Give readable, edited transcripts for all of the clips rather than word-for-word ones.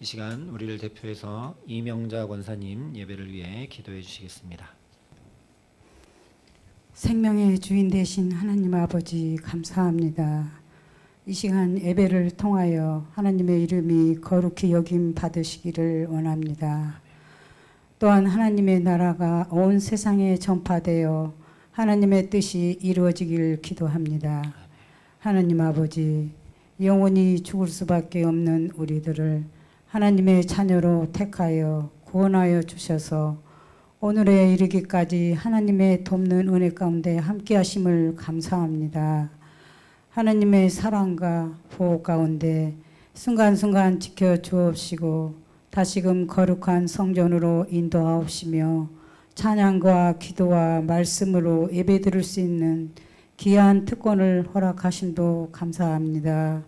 이 시간 우리를 대표해서 이명자 권사님 예배를 위해 기도해 주시겠습니다. 생명의 주인 되신 하나님 아버지 감사합니다. 이 시간 예배를 통하여 하나님의 이름이 거룩히 여김 받으시기를 원합니다. 또한 하나님의 나라가 온 세상에 전파되어 하나님의 뜻이 이루어지길 기도합니다. 하나님 아버지, 영원히 죽을 수밖에 없는 우리들을 하나님의 자녀로 택하여 구원하여 주셔서 오늘에 이르기까지 하나님의 돕는 은혜 가운데 함께 하심을 감사합니다. 하나님의 사랑과 보호 가운데 순간순간 지켜 주옵시고 다시금 거룩한 성전으로 인도하옵시며 찬양과 기도와 말씀으로 예배 드릴 수 있는 귀한 특권을 허락하심도 감사합니다.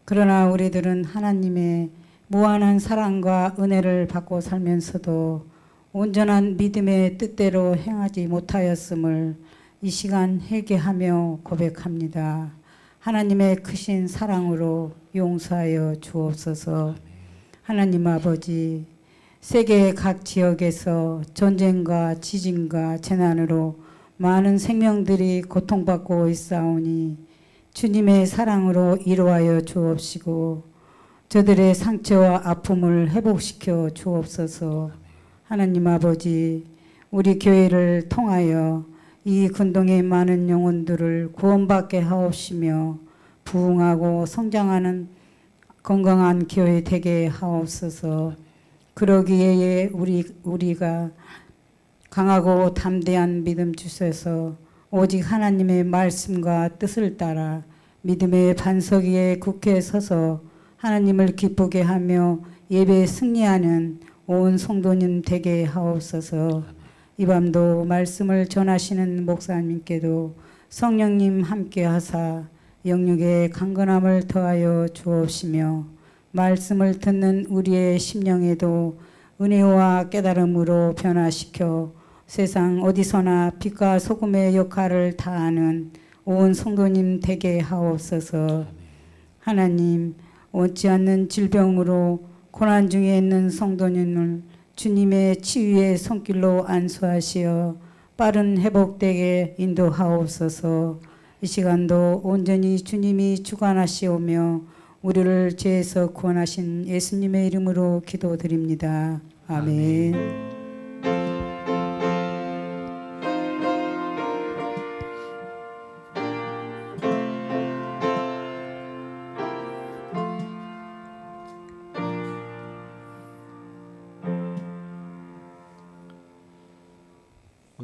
그러나 우리들은 하나님의 무한한 사랑과 은혜를 받고 살면서도 온전한 믿음의 뜻대로 행하지 못하였음을 이 시간 회개하며 고백합니다. 하나님의 크신 사랑으로 용서하여 주옵소서. 하나님 아버지, 세계 각 지역에서 전쟁과 지진과 재난으로 많은 생명들이 고통받고 있사오니 주님의 사랑으로 이루하여 주옵시고 저들의 상처와 아픔을 회복시켜 주옵소서. 하나님 아버지, 우리 교회를 통하여 이 근동의 많은 영혼들을 구원받게 하옵시며 부흥하고 성장하는 건강한 교회 되게 하옵소서. 그러기에 우리가 강하고 담대한 믿음 주셔서 오직 하나님의 말씀과 뜻을 따라 믿음의 반석 위에 굳게 서서 하나님을 기쁘게 하며 예배에 승리하는 온 성도님 되게 하옵소서. 이 밤도 말씀을 전하시는 목사님께도 성령님 함께 하사 영육의 강건함을 더하여 주옵시며 말씀을 듣는 우리의 심령에도 은혜와 깨달음으로 변화시켜 세상 어디서나 빛과 소금의 역할을 다하는 온 성도님 되게 하옵소서. 하나님, 원치 않는 질병으로 고난 중에 있는 성도님을 주님의 치유의 손길로 안수하시어 빠른 회복되게 인도하옵소서. 이 시간도 온전히 주님이 주관하시오며 우리를 죄에서 구원하신 예수님의 이름으로 기도드립니다. 아멘.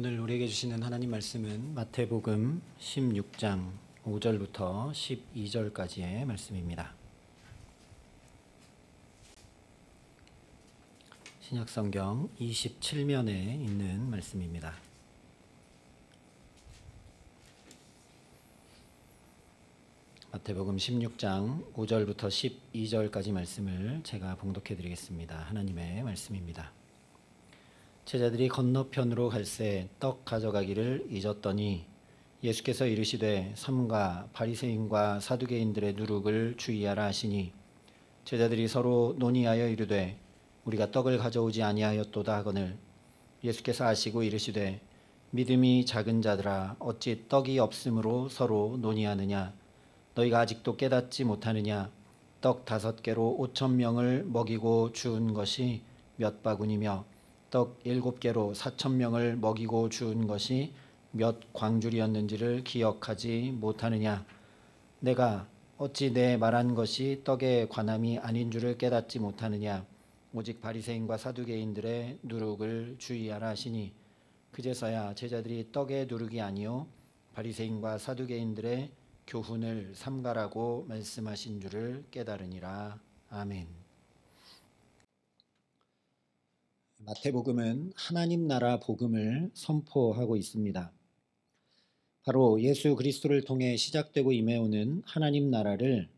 오늘 우리에게 주시는 하나님 말씀은 마태복음 16장 5절부터 12절까지의 말씀입니다. 신약성경 27면에 있는 말씀입니다. 마태복음 16장 5절부터 12절까지 말씀을 제가 봉독해 드리겠습니다. 하나님의 말씀입니다. 제자들이 건너편으로 갈새 떡 가져가기를 잊었더니 예수께서 이르시되 삼가 바리새인과 사두개인들의 누룩을 주의하라 하시니 제자들이 서로 논의하여 이르되 우리가 떡을 가져오지 아니하였도다 하거늘 예수께서 아시고 이르시되 믿음이 작은 자들아 어찌 떡이 없으므로 서로 논의하느냐 너희가 아직도 깨닫지 못하느냐 떡 5개로 5,000명을 먹이고 주운 것이 몇 바구니며 떡 7개로 4,000명을 먹이고 주운 것이 몇 광줄이었는지를 기억하지 못하느냐 내가 어찌 내 말한 것이 떡의 관함이 아닌 줄을 깨닫지 못하느냐 오직 바리새인과 사두개인들의 누룩을 주의하라 하시니 그제서야 제자들이 떡의 누룩이 아니요 바리새인과 사두개인들의 교훈을 삼가라고 말씀하신 줄을 깨달으니라. 아멘. 마태복음은 하나님 나라 복음을 선포하고 있습니다. 바로 예수 그리스도를 통해 시작되고 임해오는 하나님 나라를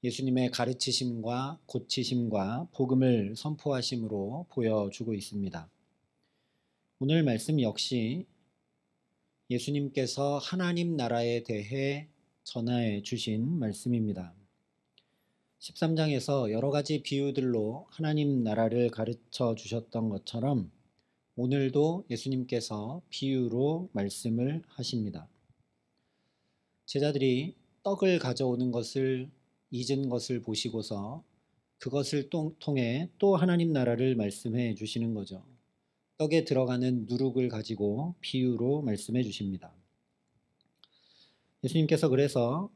예수님의 가르치심과 고치심과 복음을 선포하심으로 보여주고 있습니다. 오늘 말씀 역시 예수님께서 하나님 나라에 대해 전하해 주신 말씀입니다. 13장에서 여러 가지 비유들로 하나님 나라를 가르쳐 주셨던 것처럼 오늘도 예수님께서 비유로 말씀을 하십니다. 제자들이 떡을 가져오는 것을 잊은 것을 보시고서 그것을 통해 또 하나님 나라를 말씀해 주시는 거죠. 떡에 들어가는 누룩을 가지고 비유로 말씀해 주십니다. 예수님께서 그래서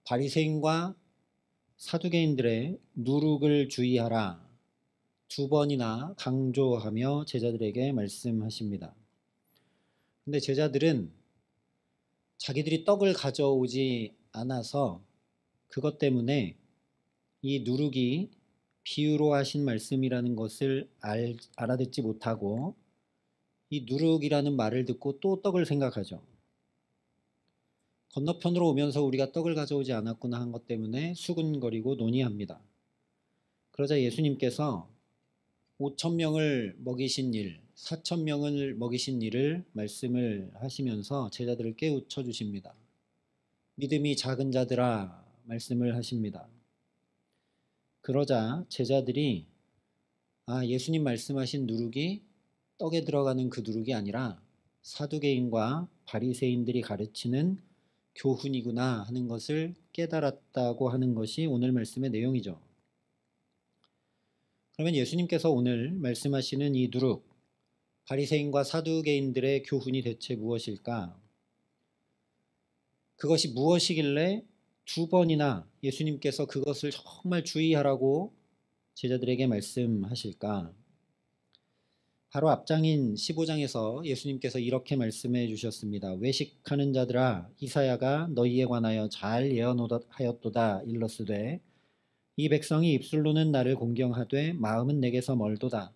바리새인과 사두개인들의 누룩을 주의하라 2번이나 강조하며 제자들에게 말씀하십니다. 근데 제자들은 자기들이 떡을 가져오지 않아서 그것 때문에 이 누룩이 비유로 하신 말씀이라는 것을 알아듣지 못하고 이 누룩이라는 말을 듣고 또 떡을 생각하죠. 건너편으로 오면서 우리가 떡을 가져오지 않았구나 한 것 때문에 수군거리고 논의합니다. 그러자 예수님께서 5,000명을 먹이신 일, 4,000명을 먹이신 일을 말씀을 하시면서 제자들을 깨우쳐 주십니다. 믿음이 작은 자들아 말씀을 하십니다. 그러자 제자들이 예수님 말씀하신 누룩이 떡에 들어가는 그 누룩이 아니라 사두개인과 바리새인들이 가르치는 교훈이구나 하는 것을 깨달았다고 하는 것이 오늘 말씀의 내용이죠. 그러면 예수님께서 오늘 말씀하시는 이 누룩, 바리새인과 사두개인들의 교훈이 대체 무엇일까? 그것이 무엇이길래 2번이나 예수님께서 그것을 정말 주의하라고 제자들에게 말씀하실까? 바로 앞장인 15장에서 예수님께서 이렇게 말씀해 주셨습니다. 외식하는 자들아 이사야가 너희에 관하여 잘 예언하였도다 일러스되 이 백성이 입술로는 나를 공경하되 마음은 내게서 멀도다.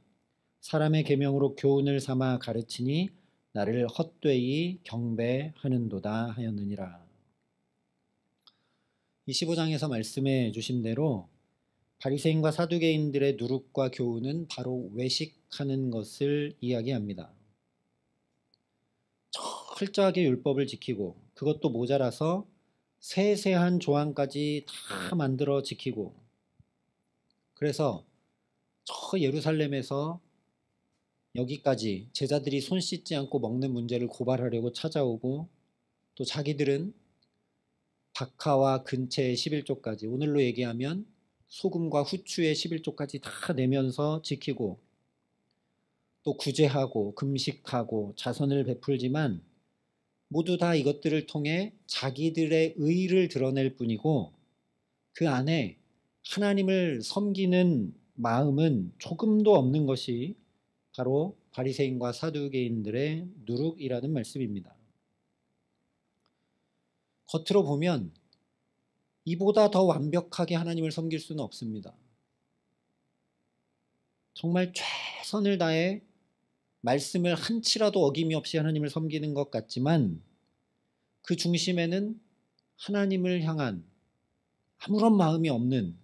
사람의 계명으로 교훈을 삼아 가르치니 나를 헛되이 경배하는도다 하였느니라. 이 15장에서 말씀해 주신 대로 바리새인과 사두개인들의 누룩과 교훈은 바로 외식하는 것을 이야기합니다. 철저하게 율법을 지키고 그것도 모자라서 세세한 조항까지 다 만들어 지키고 그래서 저 예루살렘에서 여기까지 제자들이 손 씻지 않고 먹는 문제를 고발하려고 찾아오고 또 자기들은 박하와 근체의 11조까지 오늘로 얘기하면 소금과 후추의 11조까지 다 내면서 지키고 또 구제하고 금식하고 자선을 베풀지만 모두 다 이것들을 통해 자기들의 의를 드러낼 뿐이고 그 안에 하나님을 섬기는 마음은 조금도 없는 것이 바로 바리새인과 사두개인들의 누룩이라는 말씀입니다. 겉으로 보면 이보다 더 완벽하게 하나님을 섬길 수는 없습니다. 정말 최선을 다해 말씀을 한치라도 어김이 없이 하나님을 섬기는 것 같지만 그 중심에는 하나님을 향한 아무런 마음이 없는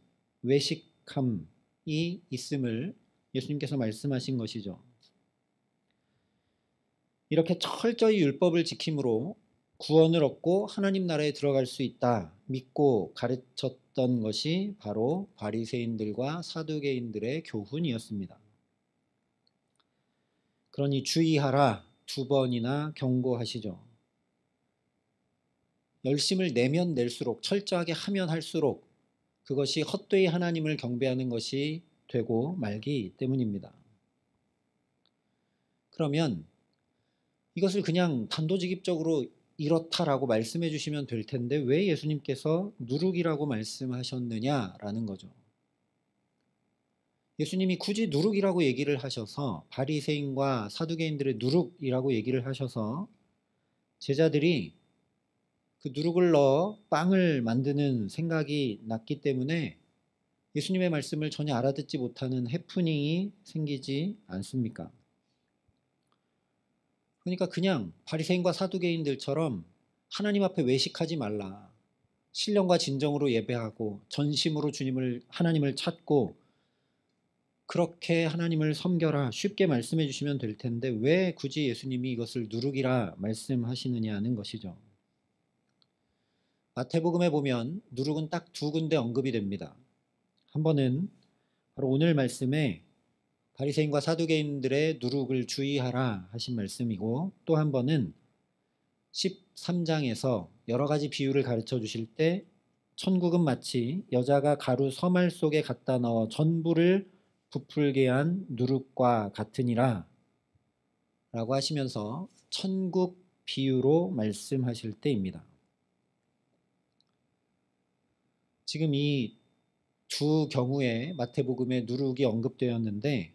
외식함이 있음을 예수님께서 말씀하신 것이죠. 이렇게 철저히 율법을 지킴으로 구원을 얻고 하나님 나라에 들어갈 수 있다 믿고 가르쳤던 것이 바로 바리새인들과 사두개인들의 교훈이었습니다. 그러니 주의하라 2번이나 경고하시죠. 열심을 내면 낼수록 철저하게 하면 할수록 그것이 헛되이 하나님을 경배하는 것이 되고 말기 때문입니다. 그러면 이것을 그냥 단도직입적으로 이렇다라고 말씀해 주시면 될 텐데 왜 예수님께서 누룩이라고 말씀하셨느냐라는 거죠. 예수님이 굳이 누룩이라고 얘기를 하셔서 바리새인과 사두개인들의 누룩이라고 얘기를 하셔서 제자들이 그 누룩을 넣어 빵을 만드는 생각이 났기 때문에 예수님의 말씀을 전혀 알아듣지 못하는 해프닝이 생기지 않습니까? 그러니까 그냥 바리새인과 사두개인들처럼 하나님 앞에 외식하지 말라. 신령과 진정으로 예배하고 전심으로 하나님을 찾고 그렇게 하나님을 섬겨라 쉽게 말씀해 주시면 될 텐데 왜 굳이 예수님이 이것을 누룩이라 말씀하시느냐는 것이죠. 마태복음에 보면 누룩은 딱 2군데 언급이 됩니다. 한 번은 바로 오늘 말씀에 바리새인과 사두개인들의 누룩을 주의하라 하신 말씀이고, 또 한 번은 13장에서 여러 가지 비유를 가르쳐 주실 때 천국은 마치 여자가 가루 서말 속에 갖다 넣어 전부를 부풀게 한 누룩과 같으니라 라고 하시면서 천국 비유로 말씀하실 때입니다. 지금 이 두 경우에 마태복음에 누룩이 언급되었는데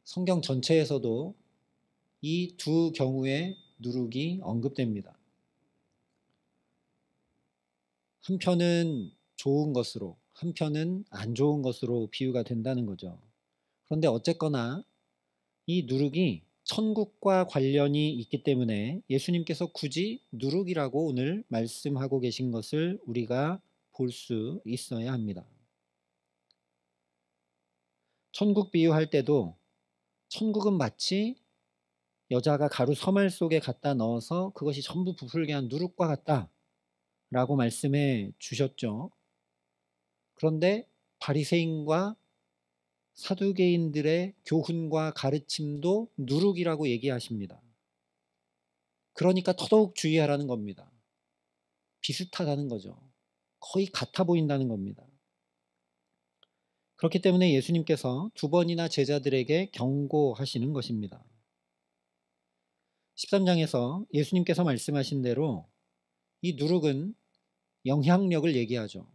성경 전체에서도 이 두 경우에 누룩이 언급됩니다. 한편은 좋은 것으로, 한편은 안 좋은 것으로 비유가 된다는 거죠. 그런데 어쨌거나 이 누룩이 천국과 관련이 있기 때문에 예수님께서 굳이 누룩이라고 오늘 말씀하고 계신 것을 우리가 볼 수 있어야 합니다. 천국 비유할 때도 천국은 마치 여자가 가루 서말 속에 갖다 넣어서 그것이 전부 부풀게 한 누룩과 같다 라고 말씀해 주셨죠. 그런데 바리새인과 사두개인들의 교훈과 가르침도 누룩이라고 얘기하십니다. 그러니까 더더욱 주의하라는 겁니다. 비슷하다는 거죠. 거의 같아 보인다는 겁니다. 그렇기 때문에 예수님께서 두 번이나 제자들에게 경고하시는 것입니다. 13장에서 예수님께서 말씀하신 대로 이 누룩은 영향력을 얘기하죠.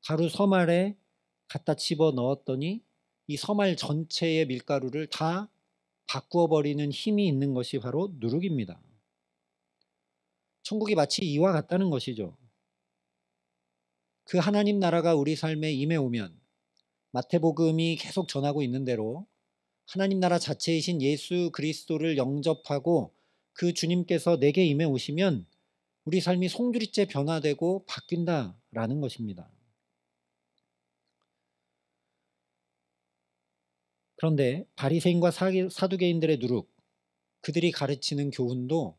가루 서말에 갖다 집어 넣었더니 이 서말 전체의 밀가루를 다 바꾸어 버리는 힘이 있는 것이 바로 누룩입니다. 천국이 마치 이와 같다는 것이죠. 그 하나님 나라가 우리 삶에 임해오면 마태복음이 계속 전하고 있는 대로 하나님 나라 자체이신 예수 그리스도를 영접하고 그 주님께서 내게 임해오시면 우리 삶이 송두리째 변화되고 바뀐다라는 것입니다. 그런데 바리새인과 사두개인들의 누룩, 그들이 가르치는 교훈도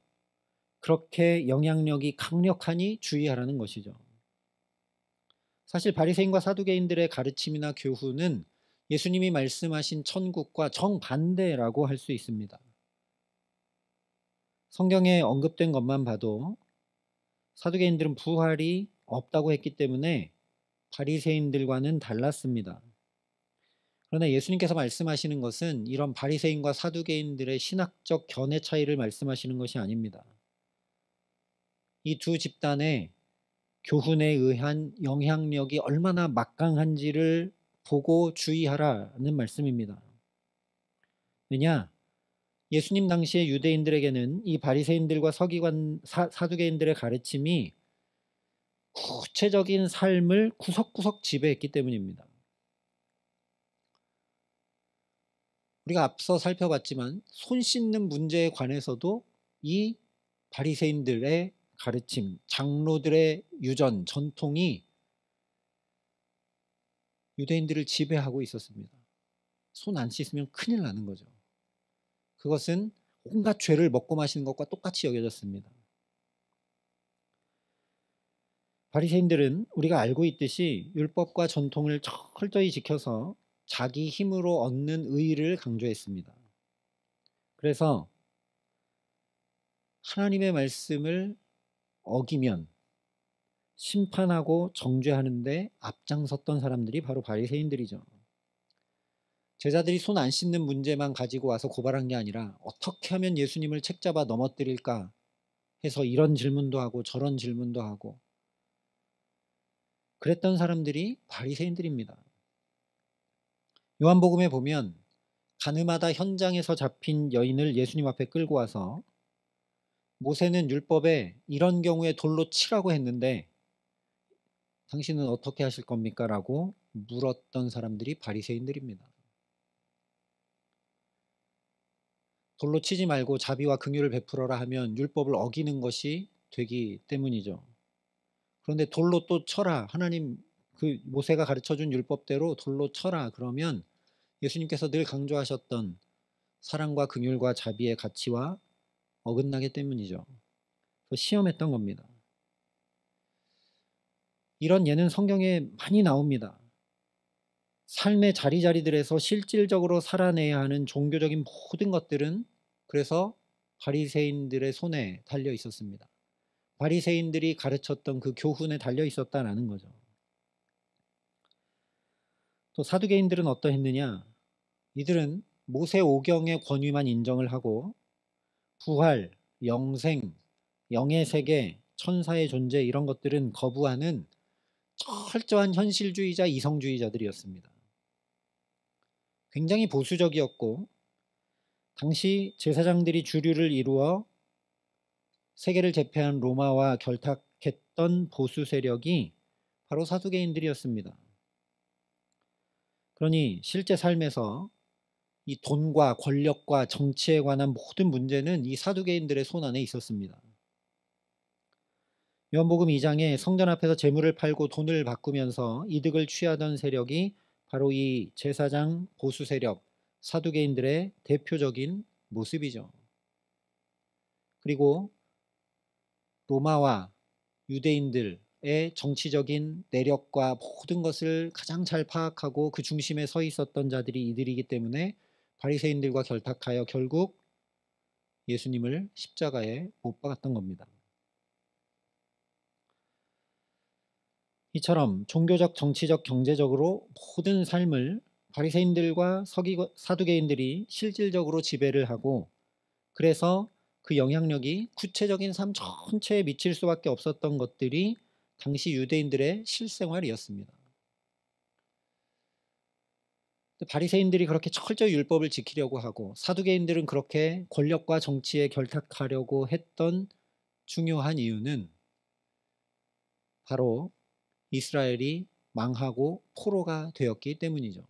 그렇게 영향력이 강력하니 주의하라는 것이죠. 사실 바리새인과 사두개인들의 가르침이나 교훈은 예수님이 말씀하신 천국과 정반대라고 할 수 있습니다. 성경에 언급된 것만 봐도 사두개인들은 부활이 없다고 했기 때문에 바리새인들과는 달랐습니다. 그러나 예수님께서 말씀하시는 것은 이런 바리새인과 사두개인들의 신학적 견해 차이를 말씀하시는 것이 아닙니다. 이 두 집단의 교훈에 의한 영향력이 얼마나 막강한지를 보고 주의하라는 말씀입니다. 왜냐? 예수님 당시의 유대인들에게는 이 바리새인들과 사두개인들의 가르침이 구체적인 삶을 구석구석 지배했기 때문입니다. 우리가 앞서 살펴봤지만 손 씻는 문제에 관해서도 이 바리새인들의 가르침, 장로들의 유전, 전통이 유대인들을 지배하고 있었습니다. 손 안 씻으면 큰일 나는 거죠. 그것은 온갖 죄를 먹고 마시는 것과 똑같이 여겨졌습니다. 바리새인들은 우리가 알고 있듯이 율법과 전통을 철저히 지켜서 자기 힘으로 얻는 의의를 강조했습니다. 그래서 하나님의 말씀을 어기면 심판하고 정죄하는데 앞장섰던 사람들이 바로 바리새인들이죠. 제자들이 손 안 씻는 문제만 가지고 와서 고발한 게 아니라 어떻게 하면 예수님을 책잡아 넘어뜨릴까 해서 이런 질문도 하고 저런 질문도 하고 그랬던 사람들이 바리새인들입니다. 요한복음에 보면 가늠하다 현장에서 잡힌 여인을 예수님 앞에 끌고 와서 모세는 율법에 이런 경우에 돌로 치라고 했는데 당신은 어떻게 하실 겁니까? 라고 물었던 사람들이 바리새인들입니다. 돌로 치지 말고 자비와 긍휼을 베풀어라 하면 율법을 어기는 것이 되기 때문이죠. 그런데 돌로 또 쳐라. 하나님 그 모세가 가르쳐준 율법대로 돌로 쳐라. 그러면 예수님께서 늘 강조하셨던 사랑과 긍휼과 자비의 가치와 어긋나기 때문이죠. 그래서 시험했던 겁니다. 이런 예는 성경에 많이 나옵니다. 삶의 자리자리들에서 실질적으로 살아내야 하는 종교적인 모든 것들은 그래서 바리새인들의 손에 달려 있었습니다. 바리새인들이 가르쳤던 그 교훈에 달려 있었다라는 거죠. 또 사두개인들은 어떠했느냐? 이들은 모세 오경의 권위만 인정을 하고 부활, 영생, 영의 세계, 천사의 존재 이런 것들은 거부하는 철저한 현실주의자, 이성주의자들이었습니다. 굉장히 보수적이었고 당시 제사장들이 주류를 이루어 세계를 제패한 로마와 결탁했던 보수 세력이 바로 사두개인들이었습니다. 그러니 실제 삶에서 이 돈과 권력과 정치에 관한 모든 문제는 이 사두개인들의 손 안에 있었습니다. 요한복음 2장에 성전 앞에서 재물을 팔고 돈을 바꾸면서 이득을 취하던 세력이 바로 이 제사장 보수 세력 사두개인들의 대표적인 모습이죠. 그리고 로마와 유대인들의 정치적인 내력과 모든 것을 가장 잘 파악하고 그 중심에 서 있었던 자들이 이들이기 때문에 바리새인들과 결탁하여 결국 예수님을 십자가에 못 박았던 겁니다. 이처럼 종교적, 정치적, 경제적으로 모든 삶을 바리새인들과 사두개인들이 실질적으로 지배를 하고 그래서 그 영향력이 구체적인 삶 전체에 미칠 수밖에 없었던 것들이 당시 유대인들의 실생활이었습니다. 바리새인들이 그렇게 철저히 율법을 지키려고 하고 사두개인들은 그렇게 권력과 정치에 결탁하려고 했던 중요한 이유는 바로 이스라엘이 망하고 포로가 되었기 때문이죠.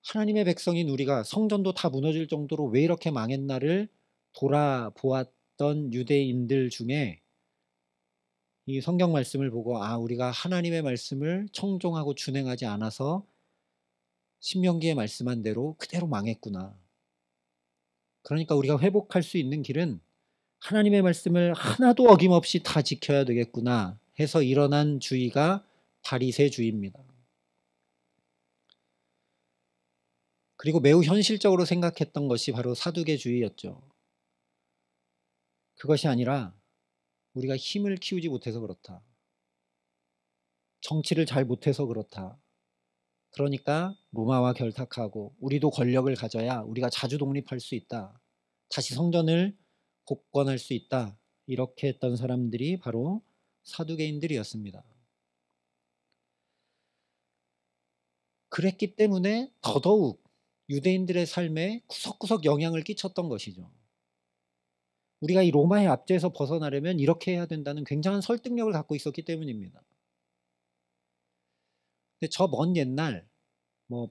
하나님의 백성인 우리가 성전도 다 무너질 정도로 왜 이렇게 망했나를 돌아보았던 유대인들 중에 이 성경 말씀을 보고 우리가 하나님의 말씀을 청종하고 준행하지 않아서 신명기에 말씀한 대로 그대로 망했구나. 그러니까 우리가 회복할 수 있는 길은 하나님의 말씀을 하나도 어김없이 다 지켜야 되겠구나 해서 일어난 주의가 바리새주의입니다. 그리고 매우 현실적으로 생각했던 것이 바로 사두개주의였죠. 그것이 아니라 우리가 힘을 키우지 못해서 그렇다. 정치를 잘 못해서 그렇다. 그러니까 로마와 결탁하고 우리도 권력을 가져야 우리가 자주 독립할 수 있다. 다시 성전을 복권할 수 있다. 이렇게 했던 사람들이 바로 사두개인들이었습니다. 그랬기 때문에 더더욱 유대인들의 삶에 구석구석 영향을 끼쳤던 것이죠. 우리가 이 로마의 압제에서 벗어나려면 이렇게 해야 된다는 굉장한 설득력을 갖고 있었기 때문입니다. 근데 저 먼 옛날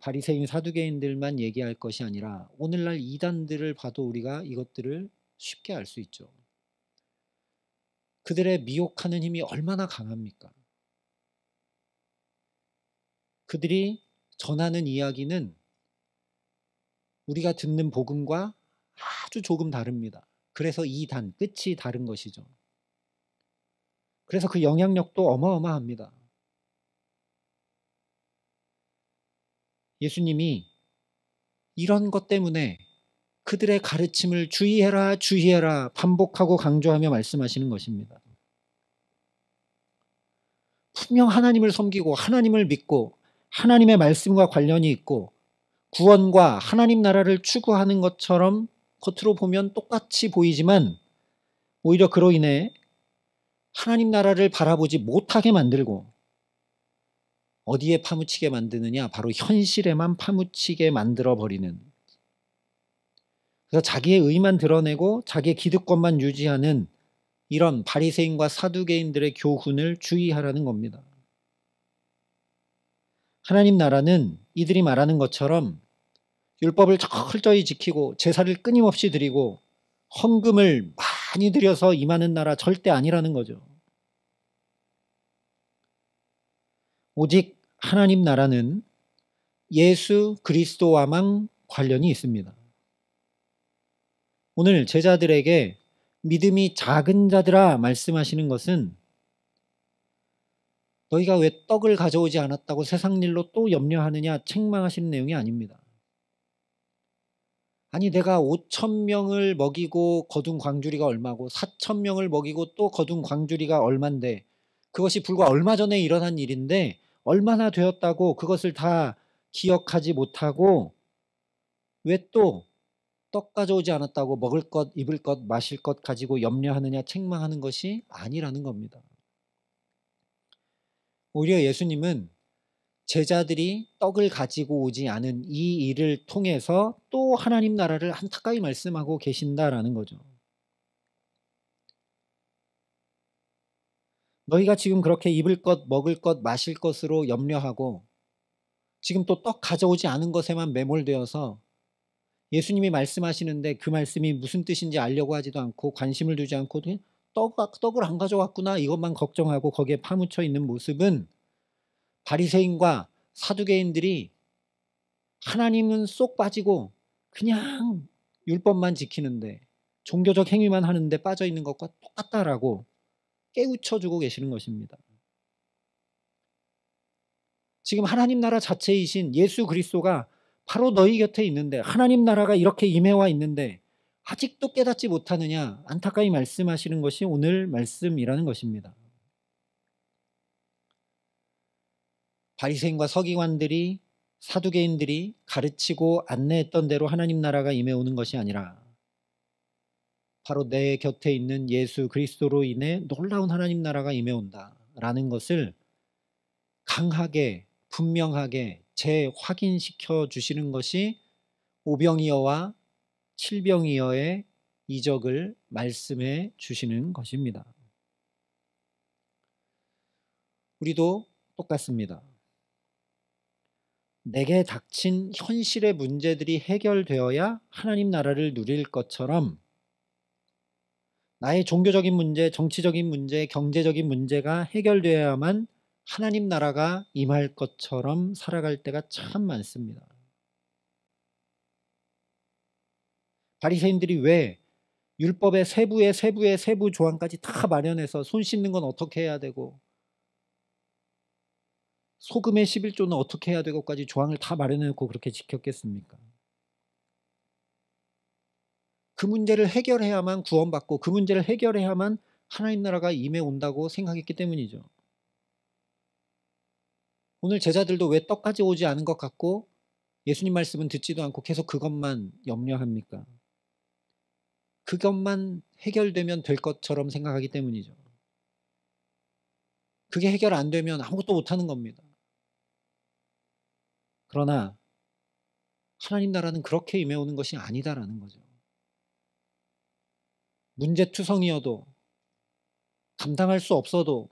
바리새인 사두개인들만 얘기할 것이 아니라 오늘날 이단들을 봐도 우리가 이것들을 쉽게 알 수 있죠. 그들의 미혹하는 힘이 얼마나 강합니까? 그들이 전하는 이야기는 우리가 듣는 복음과 아주 조금 다릅니다. 그래서 이단, 끝이 다른 것이죠. 그래서 그 영향력도 어마어마합니다. 예수님이 이런 것 때문에 그들의 가르침을 주의해라, 주의해라 반복하고 강조하며 말씀하시는 것입니다. 분명 하나님을 섬기고 하나님을 믿고 하나님의 말씀과 관련이 있고 구원과 하나님 나라를 추구하는 것처럼 겉으로 보면 똑같이 보이지만 오히려 그로 인해 하나님 나라를 바라보지 못하게 만들고 어디에 파묻히게 만드느냐? 바로 현실에만 파묻히게 만들어버리는, 그래서 자기의 의만 드러내고 자기의 기득권만 유지하는 이런 바리새인과 사두개인들의 교훈을 주의하라는 겁니다. 하나님 나라는 이들이 말하는 것처럼 율법을 철저히 지키고 제사를 끊임없이 드리고 헌금을 많이 들여서 임하는 나라 절대 아니라는 거죠. 오직 하나님 나라는 예수 그리스도와만 관련이 있습니다. 오늘 제자들에게 믿음이 작은 자들아 말씀하시는 것은 너희가 왜 떡을 가져오지 않았다고 세상 일로 또 염려하느냐 책망하시는 내용이 아닙니다. 아니 내가 5,000명을 먹이고 거둔 광주리가 얼마고 4,000명을 먹이고 또 거둔 광주리가 얼만데 그것이 불과 얼마 전에 일어난 일인데 얼마나 되었다고 그것을 다 기억하지 못하고 왜 또 떡 가져오지 않았다고 먹을 것, 입을 것, 마실 것 가지고 염려하느냐 책망하는 것이 아니라는 겁니다. 오히려 예수님은 제자들이 떡을 가지고 오지 않은 이 일을 통해서 또 하나님 나라를 안타까이 말씀하고 계신다라는 거죠. 너희가 지금 그렇게 입을 것, 먹을 것, 마실 것으로 염려하고 지금 또 떡 가져오지 않은 것에만 매몰되어서 예수님이 말씀하시는데 그 말씀이 무슨 뜻인지 알려고 하지도 않고 관심을 두지 않고 떡을 안 가져왔구나 이것만 걱정하고 거기에 파묻혀 있는 모습은 바리새인과 사두개인들이 하나님은 쏙 빠지고 그냥 율법만 지키는데 종교적 행위만 하는데 빠져 있는 것과 똑같다라고 깨우쳐주고 계시는 것입니다. 지금 하나님 나라 자체이신 예수 그리스도가 바로 너희 곁에 있는데 하나님 나라가 이렇게 임해와 있는데 아직도 깨닫지 못하느냐 안타까이 말씀하시는 것이 오늘 말씀이라는 것입니다. 바리새인과 서기관들이 사두개인들이 가르치고 안내했던 대로 하나님 나라가 임해오는 것이 아니라 바로 내 곁에 있는 예수 그리스도로 인해 놀라운 하나님 나라가 임해온다라는 것을 강하게 분명하게 재확인시켜 주시는 것이 오병이어와 칠병이어의 이적을 말씀해 주시는 것입니다. 우리도 똑같습니다. 내게 닥친 현실의 문제들이 해결되어야 하나님 나라를 누릴 것처럼 나의 종교적인 문제, 정치적인 문제, 경제적인 문제가 해결되어야만 하나님 나라가 임할 것처럼 살아갈 때가 참 많습니다. 바리새인들이 왜 율법의 세부 조항까지 다 마련해서 손 씻는 건 어떻게 해야 되고 소금의 11조는 어떻게 해야 되고까지 조항을 다 마련해놓고 그렇게 지켰겠습니까? 그 문제를 해결해야만 구원받고 그 문제를 해결해야만 하나님 나라가 임해온다고 생각했기 때문이죠. 오늘 제자들도 왜 떡까지 오지 않은 것 같고 예수님 말씀은 듣지도 않고 계속 그것만 염려합니까? 그것만 해결되면 될 것처럼 생각하기 때문이죠. 그게 해결 안 되면 아무것도 못하는 겁니다. 그러나 하나님 나라는 그렇게 임해오는 것이 아니다라는 거죠. 문제투성이어도 감당할 수 없어도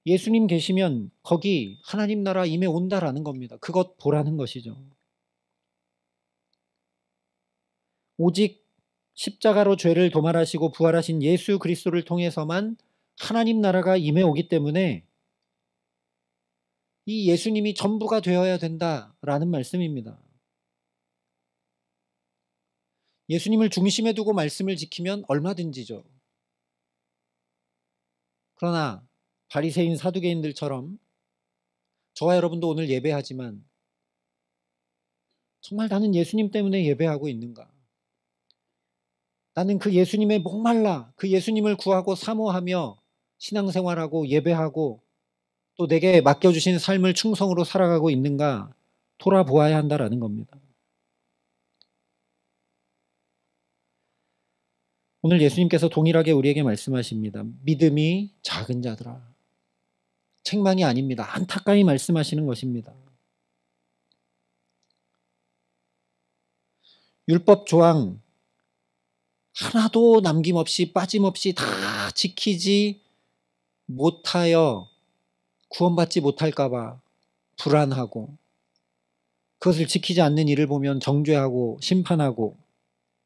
예수님 계시면 거기 하나님 나라 임해온다라는 겁니다. 그것 보라는 것이죠. 오직 십자가로 죄를 도말하시고 부활하신 예수 그리스도를 통해서만 하나님 나라가 임해오기 때문에 이 예수님이 전부가 되어야 된다라는 말씀입니다. 예수님을 중심에 두고 말씀을 지키면 얼마든지죠. 그러나 바리새인 사두개인들처럼 저와 여러분도 오늘 예배하지만 정말 나는 예수님 때문에 예배하고 있는가? 나는 그 예수님의 목말라 그 예수님을 구하고 사모하며 신앙생활하고 예배하고 또 내게 맡겨주신 삶을 충성으로 살아가고 있는가 돌아보아야 한다라는 겁니다. 오늘 예수님께서 동일하게 우리에게 말씀하십니다. 믿음이 작은 자들아. 책망이 아닙니다. 안타까이 말씀하시는 것입니다. 율법 조항 하나도 남김없이 빠짐없이 다 지키지 못하여 구원받지 못할까 봐 불안하고 그것을 지키지 않는 일을 보면 정죄하고 심판하고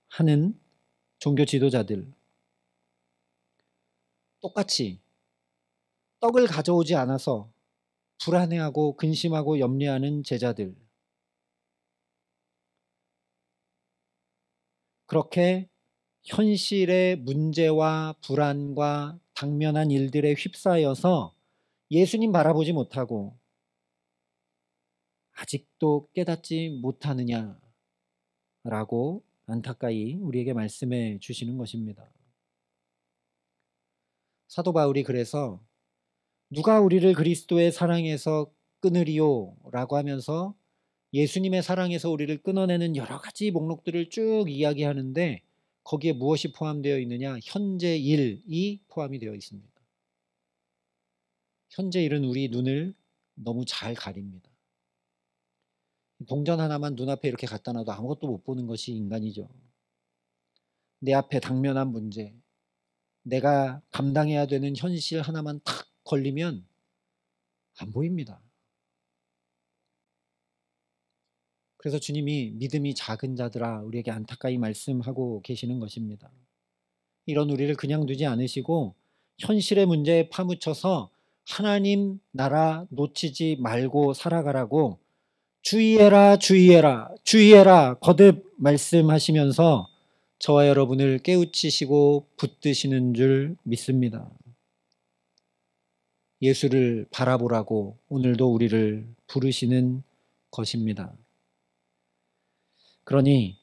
하는 종교 지도자들 똑같이 떡을 가져오지 않아서 불안해하고 근심하고 염려하는 제자들 그렇게 현실의 문제와 불안과 당면한 일들에 휩싸여서 예수님 바라보지 못하고 아직도 깨닫지 못하느냐라고 안타까이 우리에게 말씀해 주시는 것입니다. 사도 바울이 그래서 누가 우리를 그리스도의 사랑에서 끊으리요? 라고 하면서 예수님의 사랑에서 우리를 끊어내는 여러 가지 목록들을 쭉 이야기하는데 거기에 무엇이 포함되어 있느냐? 현재 일이 포함이 되어 있습니다. 현재 일은 우리 눈을 너무 잘 가립니다. 동전 하나만 눈앞에 이렇게 갖다 놔도 아무것도 못 보는 것이 인간이죠. 내 앞에 당면한 문제, 내가 감당해야 되는 현실 하나만 탁 걸리면 안 보입니다. 그래서 주님이 믿음이 작은 자들아 우리에게 안타까이 말씀하고 계시는 것입니다. 이런 우리를 그냥 두지 않으시고 현실의 문제에 파묻혀서 하나님 나라 놓치지 말고 살아가라고 주의해라 주의해라 주의해라 거듭 말씀하시면서 저와 여러분을 깨우치시고 붙드시는 줄 믿습니다. 예수를 바라보라고 오늘도 우리를 부르시는 것입니다. 그러니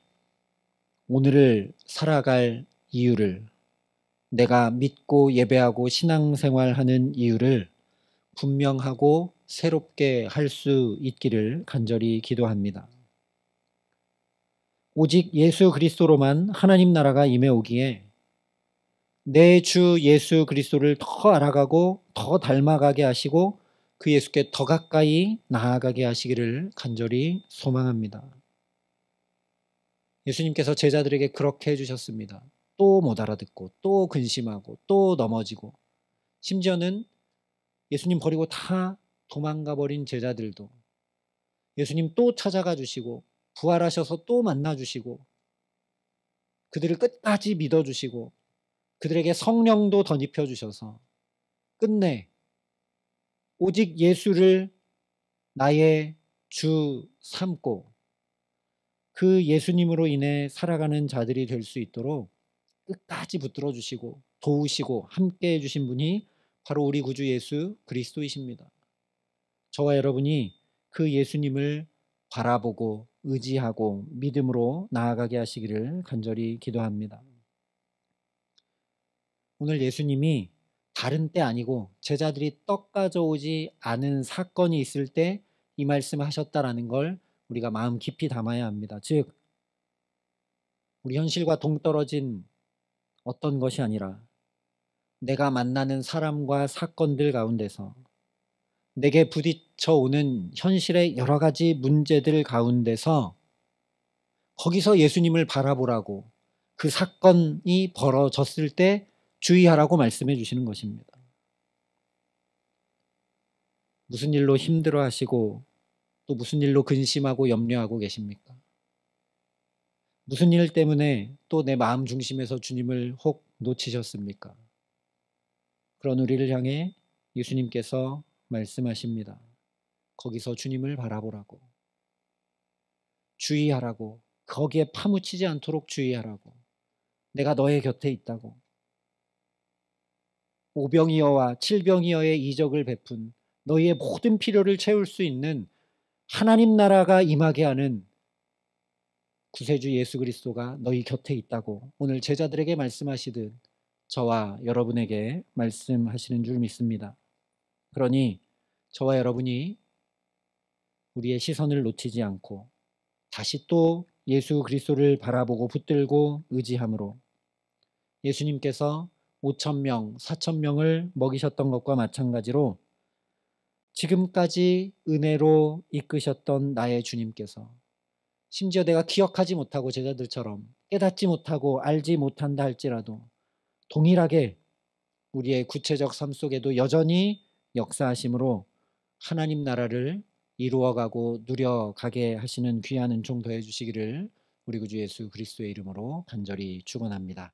오늘을 살아갈 이유를, 내가 믿고 예배하고 신앙생활하는 이유를 분명하고 새롭게 할 수 있기를 간절히 기도합니다. 오직 예수 그리스도로만 하나님 나라가 임해 오기에 내 주 예수 그리스도를 더 알아가고 더 닮아가게 하시고 그 예수께 더 가까이 나아가게 하시기를 간절히 소망합니다. 예수님께서 제자들에게 그렇게 해주셨습니다. 또 못 알아듣고 또 근심하고 또 넘어지고 심지어는 예수님 버리고 다 도망가 버린 제자들도 예수님 또 찾아가 주시고 부활하셔서 또 만나 주시고 그들을 끝까지 믿어 주시고 그들에게 성령도 덧입혀 주셔서 끝내 오직 예수를 나의 주 삼고 그 예수님으로 인해 살아가는 자들이 될 수 있도록 끝까지 붙들어 주시고 도우시고 함께 해주신 분이 바로 우리 구주 예수 그리스도이십니다. 저와 여러분이 그 예수님을 바라보고 의지하고 믿음으로 나아가게 하시기를 간절히 기도합니다. 오늘 예수님이 다른 때 아니고 제자들이 떡 가져오지 않은 사건이 있을 때 이 말씀을 하셨다라는 걸 우리가 마음 깊이 담아야 합니다. 즉 우리 현실과 동떨어진 어떤 것이 아니라 내가 만나는 사람과 사건들 가운데서 내게 부딪혀 오는 현실의 여러 가지 문제들 가운데서 거기서 예수님을 바라보라고 그 사건이 벌어졌을 때 주의하라고 말씀해 주시는 것입니다. 무슨 일로 힘들어 하시고 또 무슨 일로 근심하고 염려하고 계십니까? 무슨 일 때문에 또 내 마음 중심에서 주님을 혹 놓치셨습니까? 그런 우리를 향해 예수님께서 말씀하십니다. 거기서 주님을 바라보라고, 주의하라고, 거기에 파묻히지 않도록 주의하라고, 내가 너의 곁에 있다고, 오병이어와 칠병이어의 이적을 베푼 너희의 모든 필요를 채울 수 있는 하나님 나라가 임하게 하는 구세주 예수 그리스도가 너희 곁에 있다고 오늘 제자들에게 말씀하시듯 저와 여러분에게 말씀하시는 줄 믿습니다. 그러니 저와 여러분이 우리의 시선을 놓치지 않고 다시 또 예수 그리스도를 바라보고 붙들고 의지함으로 예수님께서 5,000명, 4,000명을 먹이셨던 것과 마찬가지로 지금까지 은혜로 이끄셨던 나의 주님께서 심지어 내가 기억하지 못하고 제자들처럼 깨닫지 못하고 알지 못한다 할지라도 동일하게 우리의 구체적 삶 속에도 여전히 역사하심으로 하나님 나라를 이루어가고 누려가게 하시는 귀한 은총 더해 주시기를 우리 구주 예수 그리스도의 이름으로 간절히 축원합니다.